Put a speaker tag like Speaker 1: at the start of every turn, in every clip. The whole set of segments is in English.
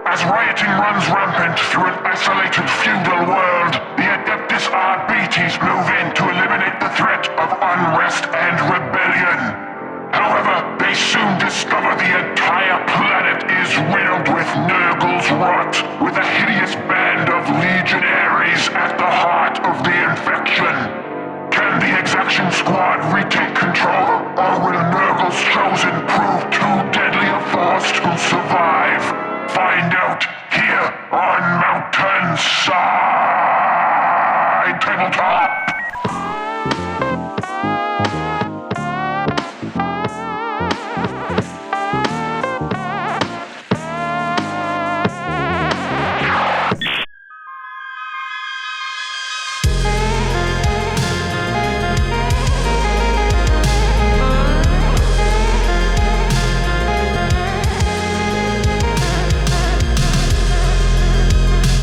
Speaker 1: As rioting runs rampant through an isolated feudal world, the Adeptus Arbites move in to eliminate the threat of unrest and rebellion. However, they soon discover the entire planet is riddled with Nurgle's rot, with a hideous band of Legionaries at the heart of the infection. Can the Exaction Squad retake control, or will Nurgle's chosen prove too deadly a force to survive? Find out here on Mountainside Tabletop!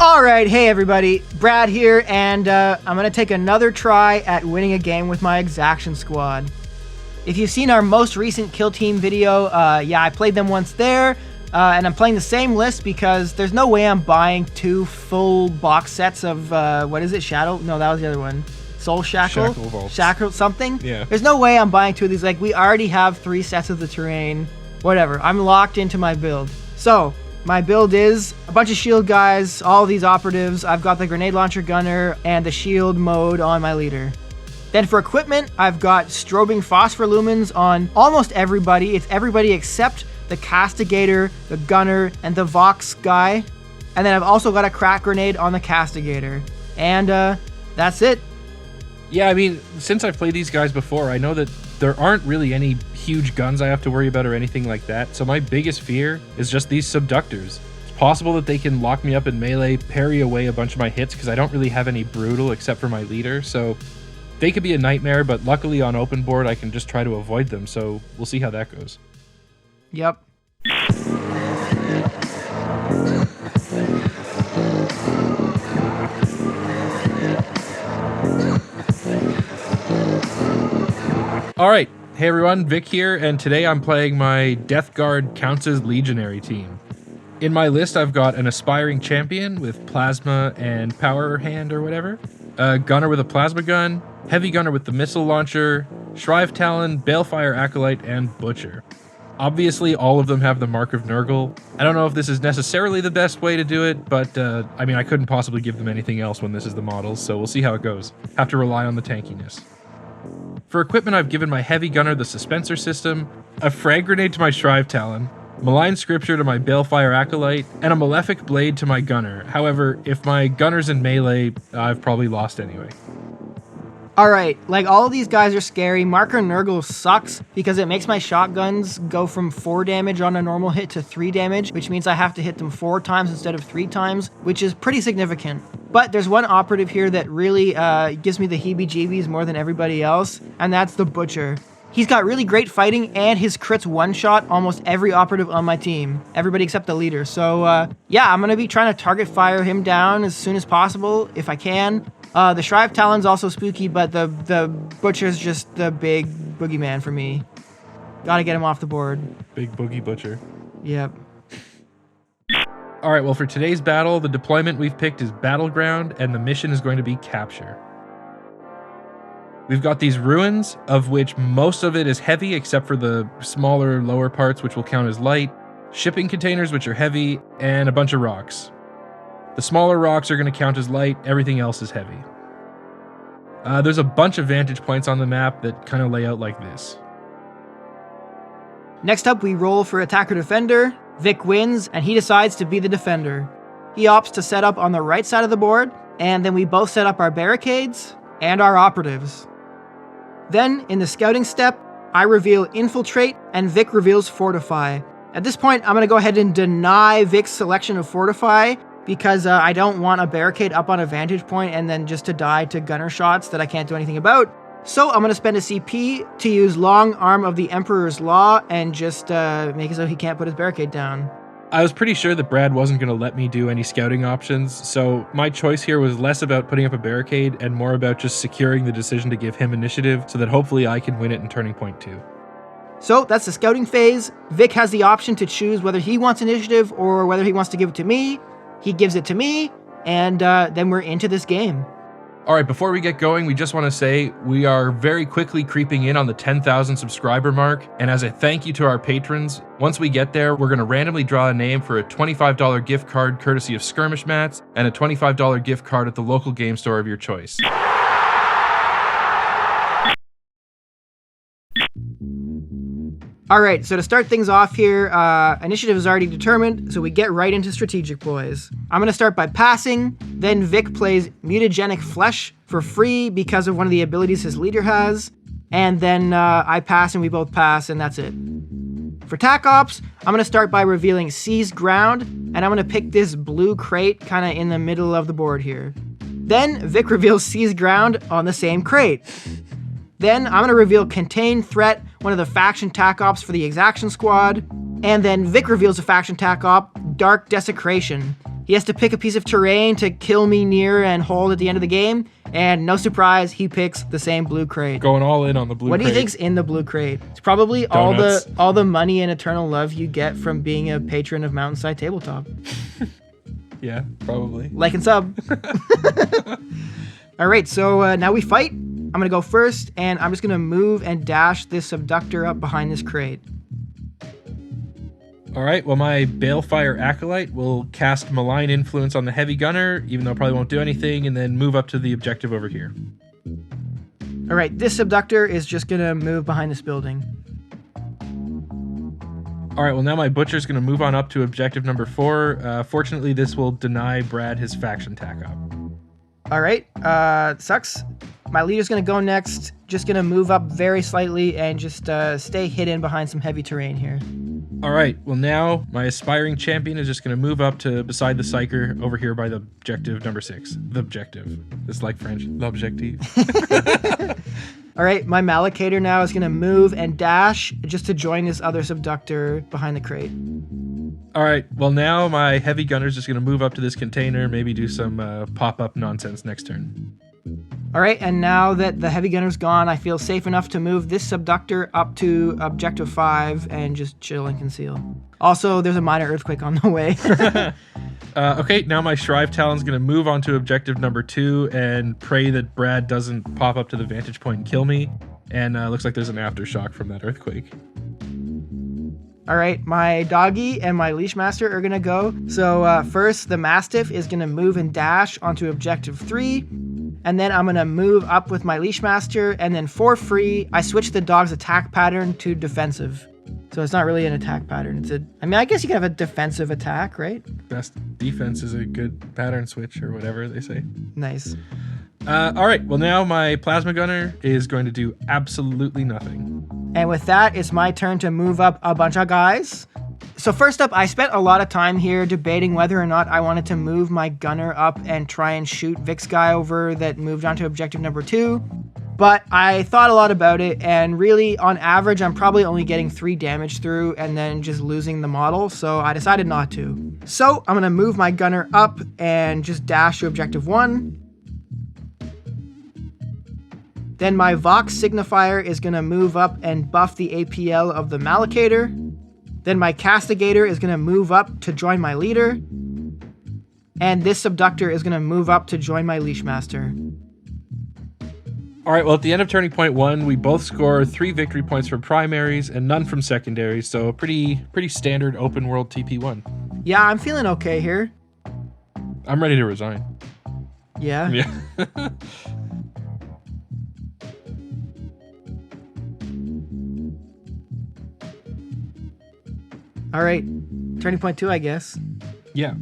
Speaker 2: Alright, hey everybody, Brad here, and I'm going to take another try at winning a game with my Exaction Squad. If you've seen our most recent Kill Team video, I played them once there, and I'm playing the same list because there's no way I'm buying 2 full box sets of, what is it, Shadow? No, that was the other one. Soul Shackle? Shackle something?
Speaker 3: Yeah.
Speaker 2: There's no way I'm buying 2 of these, like, we already have 3 sets of the terrain, whatever. I'm locked into my build. So, my build is a bunch of shield guys, all these operatives. I've got the grenade launcher gunner and the shield mode on my leader. Then for equipment, I've got strobing phosphor lumens on almost everybody. It's everybody except the castigator, the gunner, and the Vox guy. And then I've also got a crack grenade on the castigator. And that's it.
Speaker 3: Yeah, I mean, since I've played these guys before, I know that there aren't really any huge guns I have to worry about or anything like that, so my biggest fear is just these subductors. It's possible that they can lock me up in melee, parry away a bunch of my hits, because I don't really have any brutal except for my leader, so they could be a nightmare, but luckily on open board I can just try to avoid them, so we'll see how that goes.
Speaker 2: Yep.
Speaker 3: Alright, hey everyone, Vic here, and today I'm playing my Death Guard Counts as Legionary team. In my list I've got an aspiring champion with plasma and power hand or whatever, a gunner with a plasma gun, heavy gunner with the missile launcher, Shrive Talon, Balefire Acolyte, and Butcher. Obviously all of them have the mark of Nurgle. I don't know if this is necessarily the best way to do it, but I mean I couldn't possibly give them anything else when this is the models, so we'll see how it goes. Have to rely on the tankiness. For equipment, I've given my heavy gunner the Suspenser system, a frag grenade to my Shrive Talon, Malign Scripture to my Balefire Acolyte, and a Malefic Blade to my gunner. However, if my gunner's in melee, I've probably lost anyway.
Speaker 2: Alright, like all of these guys are scary. Marker Nurgle sucks because it makes my shotguns go from 4 damage on a normal hit to 3 damage, which means I have to hit them 4 times instead of 3 times, which is pretty significant. But there's one operative here that really gives me the heebie-jeebies more than everybody else, and that's the Butcher. He's got really great fighting, and his crits one-shot almost every operative on my team. Everybody except the leader. So, yeah, I'm going to be trying to target fire him down as soon as possible, if I can. The Shrive Talon's also spooky, but the Butcher's just the big boogeyman for me. Gotta get him off the board.
Speaker 3: Big Boogie Butcher.
Speaker 2: Yep.
Speaker 3: Alright, well for today's battle, the deployment we've picked is Battleground, and the mission is going to be Capture. We've got these ruins, of which most of it is heavy, except for the smaller, lower parts, which will count as light, shipping containers, which are heavy, and a bunch of rocks. The smaller rocks are going to count as light, everything else is heavy. There's a bunch of vantage points on the map that kind of lay out like this.
Speaker 2: Next up, we roll for Attacker-Defender. Vic wins, and he decides to be the defender. He opts to set up on the right side of the board, and then we both set up our barricades and our operatives. Then, in the scouting step, I reveal Infiltrate, and Vic reveals Fortify. At this point, I'm going to go ahead and deny Vic's selection of Fortify, because I don't want a barricade up on a vantage point and then just to die to gunner shots that I can't do anything about. So I'm going to spend a CP to use Long Arm of the Emperor's Law and just make it so he can't put his barricade down.
Speaker 3: I was pretty sure that Brad wasn't going to let me do any scouting options, so my choice here was less about putting up a barricade and more about just securing the decision to give him initiative so that hopefully I can win it in Turning Point 2.
Speaker 2: So that's the scouting phase. Vic has the option to choose whether he wants initiative or whether he wants to give it to me. He gives it to me, and then we're into this game.
Speaker 3: All right, before we get going, we just want to say we are very quickly creeping in on the 10,000 subscriber mark. And as a thank you to our patrons, once we get there, we're going to randomly draw a name for a $25 gift card courtesy of Skirmish Mats and a $25 gift card at the local game store of your choice.
Speaker 2: All right, so to start things off here, initiative is already determined, so we get right into strategic, boys. I'm going to start by passing, then Vic plays Mutagenic Flesh for free because of one of the abilities his leader has, and then I pass and we both pass, and that's it. For Tac Ops, I'm going to start by revealing Seized Ground, and I'm going to pick this blue crate kind of in the middle of the board here. Then Vic reveals Seized Ground on the same crate. Then I'm going to reveal Contain Threat, one of the faction tac ops for the Exaction Squad. And then Vic reveals a faction tac op, Dark Desecration. He has to pick a piece of terrain to kill me near and hold at the end of the game. And no surprise, he picks the same blue crate.
Speaker 3: Going all in on the blue crate.
Speaker 2: What do you think's in the blue crate? It's probably all the money and eternal love you get from being a patron of Mountainside Tabletop.
Speaker 3: Yeah, probably.
Speaker 2: Like and sub. All right, so now we fight. I'm going to go first, and I'm just going to move and dash this Abductor up behind this crate.
Speaker 3: All right, well, my Balefire Acolyte will cast Malign Influence on the Heavy Gunner, even though it probably won't do anything, and then move up to the objective over here.
Speaker 2: All right, this Abductor is just going to move behind this building.
Speaker 3: All right, well, now my Butcher's going to move on up to objective number 4. Fortunately, this will deny Brad his faction tac op.
Speaker 2: All right, sucks. My leader's going to go next, just going to move up very slightly and just stay hidden behind some heavy terrain here.
Speaker 3: All right, well, now my Aspiring Champion is just going to move up to beside the Psyker over here by the objective number 6. The objective. It's like French. L'objectif.
Speaker 2: All right, my Malacator now is going to move and dash just to join this other Subductor behind the crate.
Speaker 3: All right, well, now my Heavy Gunner's just going to move up to this container, maybe do some pop-up nonsense next turn.
Speaker 2: All right, and now that the Heavy Gunner's gone, I feel safe enough to move this Subductor up to Objective 5 and just chill and conceal. Also, there's a minor earthquake on the way.
Speaker 3: Okay, now my Shrive Talon's going to move on to Objective number 2 and pray that Brad doesn't pop up to the vantage point and kill me. And looks like there's an aftershock from that earthquake.
Speaker 2: All right, my Doggy and my Leash Master are going to go. So first, the Mastiff is going to move and dash onto Objective 3. And then I'm going to move up with my Leash Master. And then for free, I switch the dog's attack pattern to defensive. So it's not really an attack pattern. I guess you can have a defensive attack, right?
Speaker 3: Best defense is a good pattern switch or whatever they say.
Speaker 2: Nice.
Speaker 3: All right, well, now my Plasma Gunner is going to do absolutely nothing.
Speaker 2: And with that, it's my turn to move up a bunch of guys. So first up, I spent a lot of time here debating whether or not I wanted to move my gunner up and try and shoot Vic's guy over that moved on to objective number 2. But I thought a lot about it, and really, on average, I'm probably only getting 3 damage through and then just losing the model, so I decided not to. So I'm going to move my gunner up and just dash to objective 1. Then my Vox Signifier is going to move up and buff the APL of the Malacator. Then my Castigator is going to move up to join my leader. And this Subductor is going to move up to join my Leash Master.
Speaker 3: All right, well, at the end of Turning Point 1, we both score 3 victory points from primaries and none from secondaries, so a pretty standard open world TP1.
Speaker 2: Yeah, I'm feeling okay here.
Speaker 3: I'm ready to resign.
Speaker 2: Yeah?
Speaker 3: Yeah.
Speaker 2: All right, Turning Point 2, I guess.
Speaker 3: Yeah.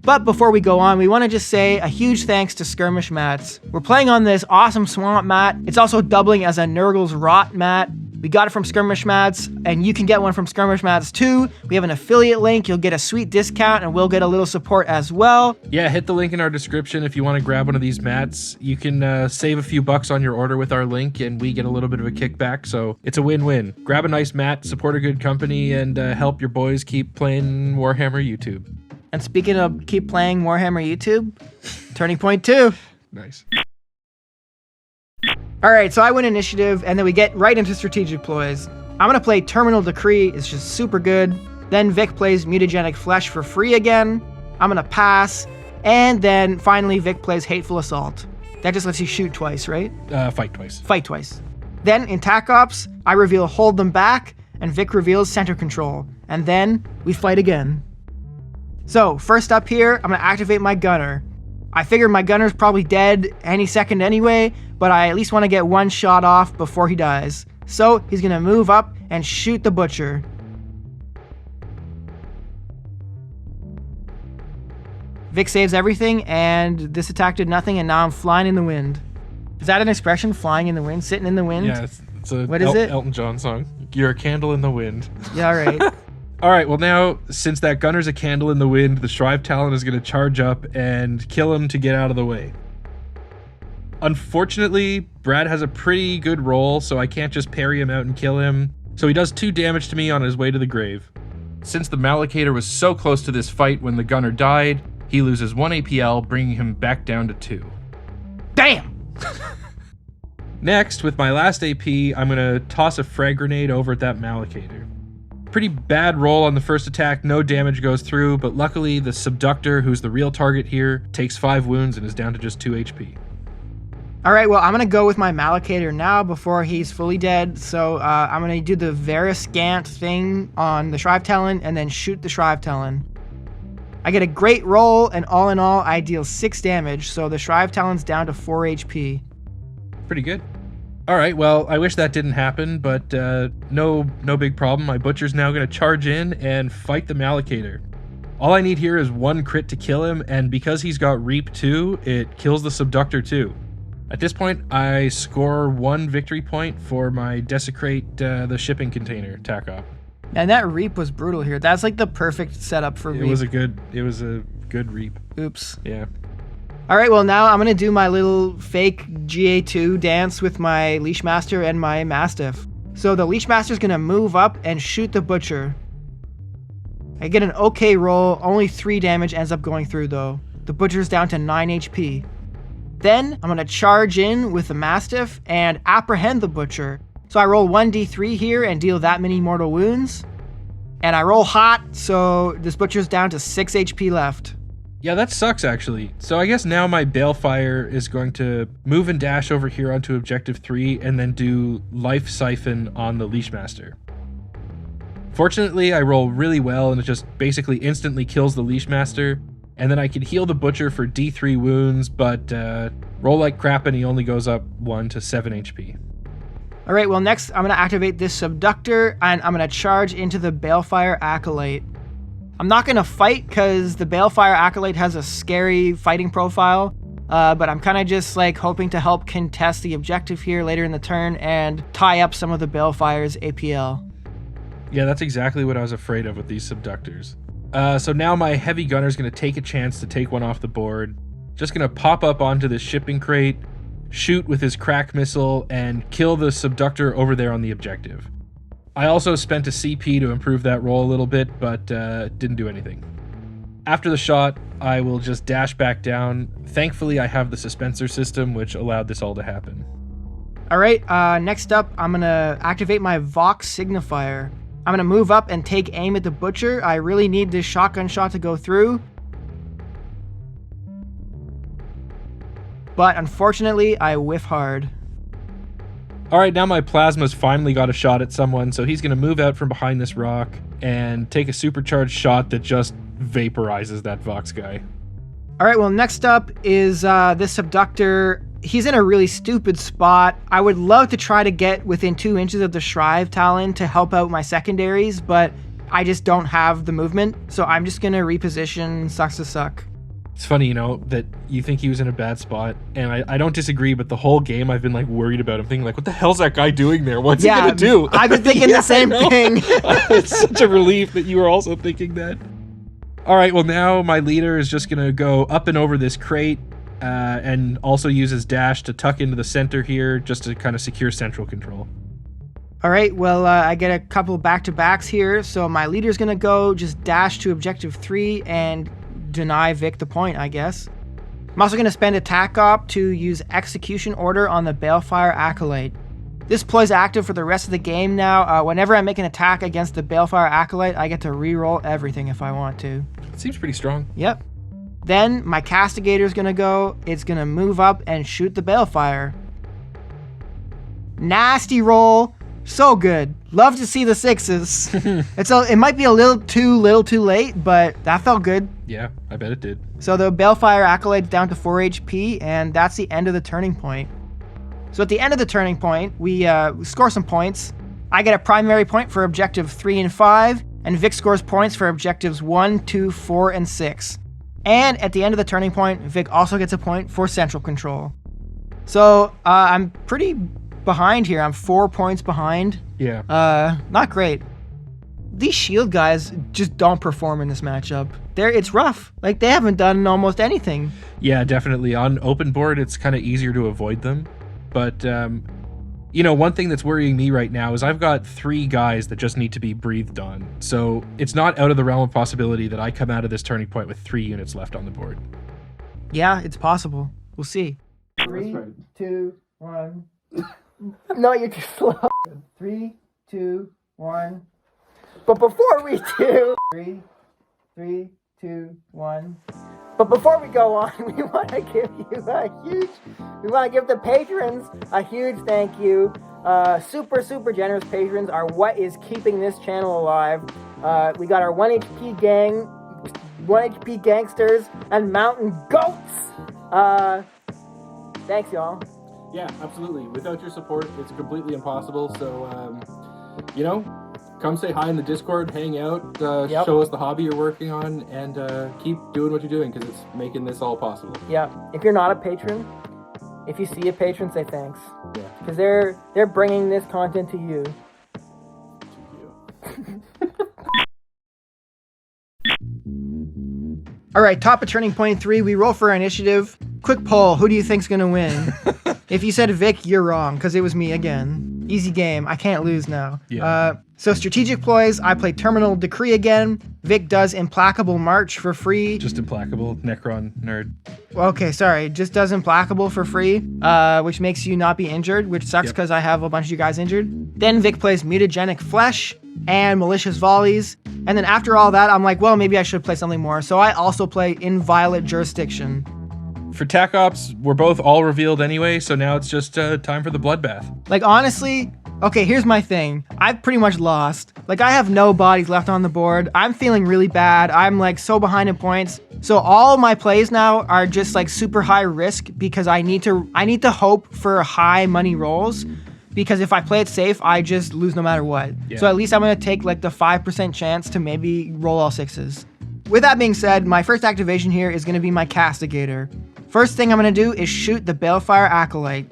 Speaker 2: But before we go on, we want to just say a huge thanks to Skirmish Mats. We're playing on this awesome Swamp mat. It's also doubling as a Nurgle's Rot mat. We got it from Skirmish Mats, and you can get one from Skirmish Mats too. We have an affiliate link. You'll get a sweet discount, and we'll get a little support as well.
Speaker 3: Yeah, hit the link in our description if you want to grab one of these mats. You can save a few bucks on your order with our link, and we get a little bit of a kickback, so it's a win-win. Grab a nice mat, support a good company, and help your boys keep playing Warhammer YouTube.
Speaker 2: And speaking of keep playing Warhammer YouTube, Turning Point 2.
Speaker 3: Nice.
Speaker 2: All right, so I win initiative, and then we get right into strategic ploys. I'm gonna play Terminal Decree. It's just super good. Then Vic plays Mutagenic Flesh for free again. I'm gonna pass. And then finally Vic plays Hateful Assault. That just lets you shoot twice, right?
Speaker 3: Fight twice.
Speaker 2: Fight twice. Then in TAC Ops, I reveal Hold Them Back, and Vic reveals Center Control. And then we fight again. So first up here, I'm gonna activate my gunner. I figure my gunner's probably dead any second anyway, but I at least want to get one shot off before he dies. So he's gonna move up and shoot the butcher. Vic saves everything, and this attack did nothing, and now I'm flying in the wind. Is that an expression, flying in the wind, sitting in the wind?
Speaker 3: Yeah, it's a
Speaker 2: what is it?
Speaker 3: Elton John song. You're a candle in the wind.
Speaker 2: Yeah, all right.
Speaker 3: All right, well now, since that gunner's a candle in the wind, the Shrive Talon is going to charge up and kill him to get out of the way. Unfortunately, Brad has a pretty good roll, so I can't just parry him out and kill him. So he does 2 damage to me on his way to the grave. Since the Mallocator was so close to this fight when the gunner died, he loses 1 APL, bringing him back down to 2.
Speaker 2: Damn!
Speaker 3: Next, with my last AP, I'm going to toss a frag grenade over at that Mallocator. Pretty bad roll on the first attack, no damage goes through, but luckily the Subductor, who's the real target here, takes 5 wounds and is down to just 2 HP.
Speaker 2: All right, well, I'm going to go with my Mallocator now before he's fully dead. So I'm going to do the Veriscant thing on the Shrive Talon and then shoot the Shrive Talon. I get a great roll, and all in all, I deal 6 damage, so the Shrive Talon's down to 4 HP.
Speaker 3: Pretty good. All right, well, I wish that didn't happen, but no big problem. My Butcher's now going to charge in and fight the Mallocator. All I need here is 1 crit to kill him, and because he's got Reap 2, it kills the Subductor too. At this point, I score 1 victory point for my Desecrate the Shipping Container TAC Op.
Speaker 2: And that Reap was brutal here. That's like the perfect setup for Reap.
Speaker 3: It was a good Reap.
Speaker 2: Oops.
Speaker 3: Yeah.
Speaker 2: All right, well, now I'm going to do my little fake GA2 dance with my Leashmaster and my Mastiff. So the Leashmaster's going to move up and shoot the Butcher. I get an okay roll. Only 3 damage ends up going through, though. The Butcher's down to 9 HP. Then I'm going to charge in with the Mastiff and apprehend the Butcher. So I roll 1d3 here and deal that many mortal wounds. And I roll hot, so this Butcher's down to 6 HP left.
Speaker 3: Yeah, that sucks, actually. So I guess now my Balefire is going to move and dash over here onto Objective 3 and then do Life Siphon on the Leashmaster. Fortunately, I roll really well and it just basically instantly kills the Leashmaster. And then I can heal the Butcher for D3 wounds, but roll like crap and he only goes up 1 to 7 HP.
Speaker 2: All right, well, next I'm going to activate this Subductor, and I'm going to charge into the Balefire Acolyte. I'm not going to fight because the Balefire Acolyte has a scary fighting profile, but I'm kind of just like hoping to help contest the objective here later in the turn and tie up some of the Balefire's APL.
Speaker 3: Yeah, that's exactly what I was afraid of with these Subductors. So now my Heavy Gunner's going to take a chance to take one off the board. Just going to pop up onto this shipping crate, shoot with his crack missile, and kill the Subductor over there on the objective. I also spent a CP to improve that roll a little bit, but didn't do anything. After the shot, I will just dash back down. Thankfully, I have the Suspensor system, which allowed this all to happen.
Speaker 2: All right, next up, I'm going to activate my Vox Signifier. I'm going to move up and take aim at the Butcher. I really need this shotgun shot to go through. But unfortunately, I whiff hard.
Speaker 3: All right, now my Plasma's finally got a shot at someone, so he's going to move out from behind this rock and take a supercharged shot that just vaporizes that Vox guy.
Speaker 2: All right, well, next up is this Subductor. He's in a really stupid spot. I would love to try to get within 2 inches of the Shrive Talon to help out my secondaries, but I just don't have the movement, so I'm just going to reposition. Sucks to suck.
Speaker 3: It's funny, that you think he was in a bad spot, and I don't disagree, but the whole game I've been like worried about him, thinking like, what the hell's that guy doing there? What's he gonna do?
Speaker 2: I've been thinking the same thing.
Speaker 3: It's such a relief that you were also thinking that. All right, well now my leader is just gonna go up and over this crate, and also use his dash to tuck into the center here, just to kind of secure central control.
Speaker 2: All right, well, I get a couple back-to-backs here, so my leader's gonna go just dash to Objective 3 and deny Vic the point, I guess. I'm also going to spend attack op to use execution order on the Balefire Acolyte. This ploy is active for the rest of the game now. Whenever I make an attack against the Balefire Acolyte, I get to reroll everything if I want to.
Speaker 3: It seems pretty strong.
Speaker 2: Yep. Then my Castigator is going to go. It's going to move up and shoot the Balefire. Nasty roll. So good. Love to see the 6s. It might be a little too late, but that felt good.
Speaker 3: Yeah, I bet it did.
Speaker 2: So the Balefire Acolyte's down to 4 HP, and that's the end of the turning point. So at the end of the turning point, we score some points. I get a primary point for objective 3 and 5, and Vic scores points for objectives 1, 2, 4, and 6. And at the end of the turning point, Vic also gets a point for central control. So I'm pretty behind here. I'm 4 points behind.
Speaker 3: Yeah.
Speaker 2: Not great. These shield guys just don't perform in this matchup. It's rough. Like, they haven't done almost anything.
Speaker 3: Yeah, definitely. On open board, it's kind of easier to avoid them. But, one thing that's worrying me right now is I've got 3 guys that just need to be breathed on. So it's not out of the realm of possibility that I come out of this turning point with 3 units left on the board.
Speaker 2: Yeah, it's possible. We'll see. 3, 2, 1. No, you're too slow. 3, 2, 1. But before we do... 3, 2, 1. But before we go on, we want to give the patrons a huge thank you. Super generous patrons are what is keeping this channel alive. We got our 1 HP gang, 1 HP gangsters, and mountain goats. Thanks, y'all.
Speaker 3: Yeah, absolutely. Without your support, it's completely impossible. So, come say hi in the Discord, hang out, show us the hobby you're working on, and keep doing what you're doing because it's making this all possible.
Speaker 2: Yeah. If you're not a patron, if you see a patron, say thanks.
Speaker 3: Yeah.
Speaker 2: Because they're bringing this content to you. All right, top of turning point 3. We roll for initiative. Quick poll. Who do you think's gonna win? If you said Vic, you're wrong because it was me again. Easy game. I can't lose now.
Speaker 3: Yeah.
Speaker 2: So strategic ploys. I play Terminal Decree again. Vic does Implacable March for free.
Speaker 3: Just Implacable, Necron nerd.
Speaker 2: Okay, sorry. Just does Implacable for free, which makes you not be injured, which sucks because I have a bunch of you guys injured. Then Vic plays Mutagenic Flesh and Malicious Volleys. And then after all that, I'm like, well, maybe I should play something more. So I also play Inviolate Jurisdiction.
Speaker 3: For TAC Ops, we're both all revealed anyway, so now it's just time for the bloodbath.
Speaker 2: Like, honestly, okay, here's my thing. I've pretty much lost. Like, I have no bodies left on the board. I'm feeling really bad. I'm, like, so behind in points. So all my plays now are just, like, super high risk because I need to hope for high money rolls because if I play it safe, I just lose no matter what. Yeah. So at least I'm going to take, like, the 5% chance to maybe roll all 6s. With that being said, my first activation here is going to be my Castigator. First thing I'm going to do is shoot the Balefire Acolyte.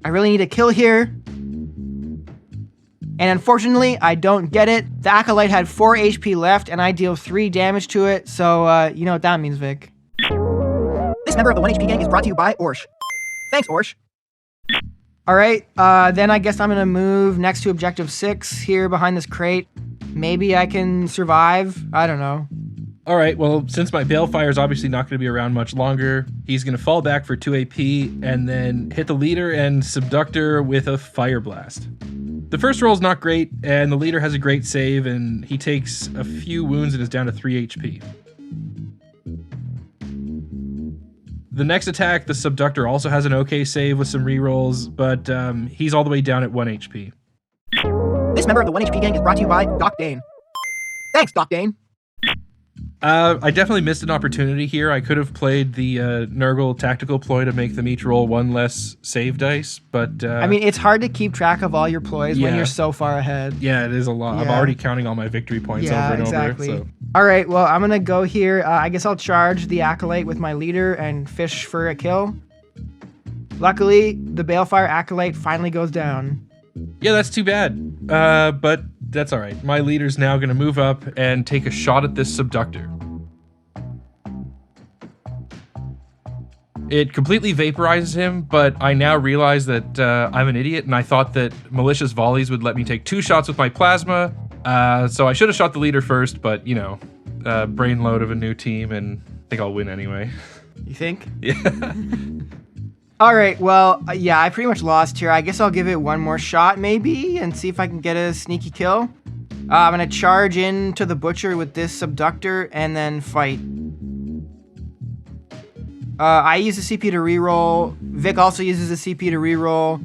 Speaker 2: I really need a kill here. And unfortunately, I don't get it. The Acolyte had 4 HP left, and I deal 3 damage to it, so you know what that means, Vic. This member of the 1 HP gang is brought to you by Orsh. Thanks, Orsh. Alright, then I guess I'm going to move next to Objective 6 here behind this crate. Maybe I can survive? I don't know.
Speaker 3: All right, well, since my Balefire is obviously not going to be around much longer, he's going to fall back for 2 AP and then hit the leader and Subductor with a Fire Blast. The first roll is not great, and the leader has a great save, and he takes a few wounds and is down to 3 HP. The next attack, the Subductor also has an okay save with some rerolls, but he's all the way down at 1 HP.
Speaker 2: This member of the 1 HP gang is brought to you by Doc Dane. Thanks, Doc Dane.
Speaker 3: I definitely missed an opportunity here. I could have played the Nurgle tactical ploy to make them each roll 1 less save dice, but...
Speaker 2: I mean, it's hard to keep track of all your ploys when you're so far ahead.
Speaker 3: Yeah, it is a lot. Yeah. I'm already counting all my victory points over and over. So.
Speaker 2: All right, well, I'm going to go here. I guess I'll charge the Acolyte with my leader and fish for a kill. Luckily, the Balefire Acolyte finally goes down.
Speaker 3: Yeah, that's too bad. But that's all right. My leader's now going to move up and take a shot at this Subductor. It completely vaporizes him, but I now realize that I'm an idiot, and I thought that Malicious Volleys would let me take 2 shots with my plasma. So I should have shot the leader first, but, you know, brain load of a new team, and I think I'll win anyway.
Speaker 2: You think?
Speaker 3: Yeah.
Speaker 2: All right, well, yeah, I pretty much lost here. I guess I'll give it one more shot maybe and see if I can get a sneaky kill. I'm going to charge into the butcher with this subductor and then fight. I use the CP to reroll. Vic also uses the CP to reroll.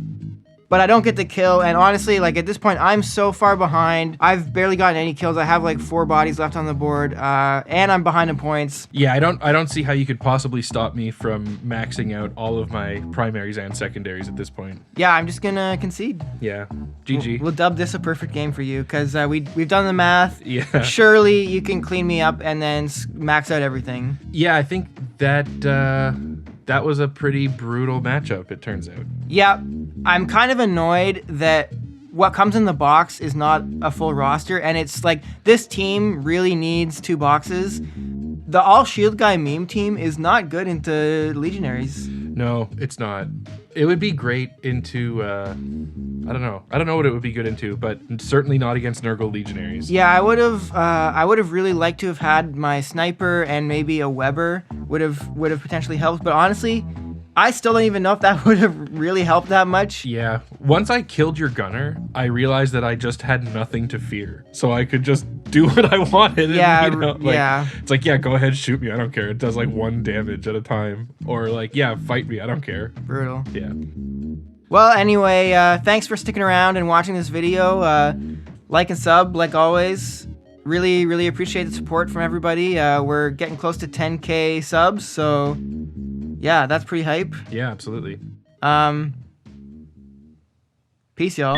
Speaker 2: But I don't get the kill, and honestly, like at this point, I'm so far behind. I've barely gotten any kills. I have like 4 bodies left on the board, and I'm behind in points.
Speaker 3: Yeah, I don't see how you could possibly stop me from maxing out all of my primaries and secondaries at this point.
Speaker 2: Yeah, I'm just gonna concede.
Speaker 3: Yeah, GG.
Speaker 2: We'll dub this a perfect game for you, because we've done the math.
Speaker 3: Yeah.
Speaker 2: Surely you can clean me up and then max out everything.
Speaker 3: Yeah, I think that that was a pretty brutal matchup, it turns out.
Speaker 2: Yeah, I'm kind of annoyed that what comes in the box is not a full roster, and it's like this team really needs 2 boxes. The all shield guy meme team is not good into Legionaries.
Speaker 3: No, it's not. It would be great into I don't know what it would be good into, but certainly not against Nurgle Legionaries.
Speaker 2: Yeah, I would have really liked to have had my sniper and maybe a Weber would have potentially helped, but honestly, I still don't even know if that would have really helped that much.
Speaker 3: Yeah. Once I killed your gunner, I realized that I just had nothing to fear. So I could just do what I wanted.
Speaker 2: Yeah,
Speaker 3: and,
Speaker 2: yeah.
Speaker 3: It's like, yeah, go ahead, shoot me. I don't care. It does like 1 damage at a time. Or like, yeah, fight me. I don't care.
Speaker 2: Brutal.
Speaker 3: Yeah.
Speaker 2: Well, anyway, thanks for sticking around and watching this video. Like and sub, like always. Really, really appreciate the support from everybody. We're getting close to 10K subs, so yeah, that's pretty hype.
Speaker 3: Yeah, absolutely.
Speaker 2: Peace, y'all.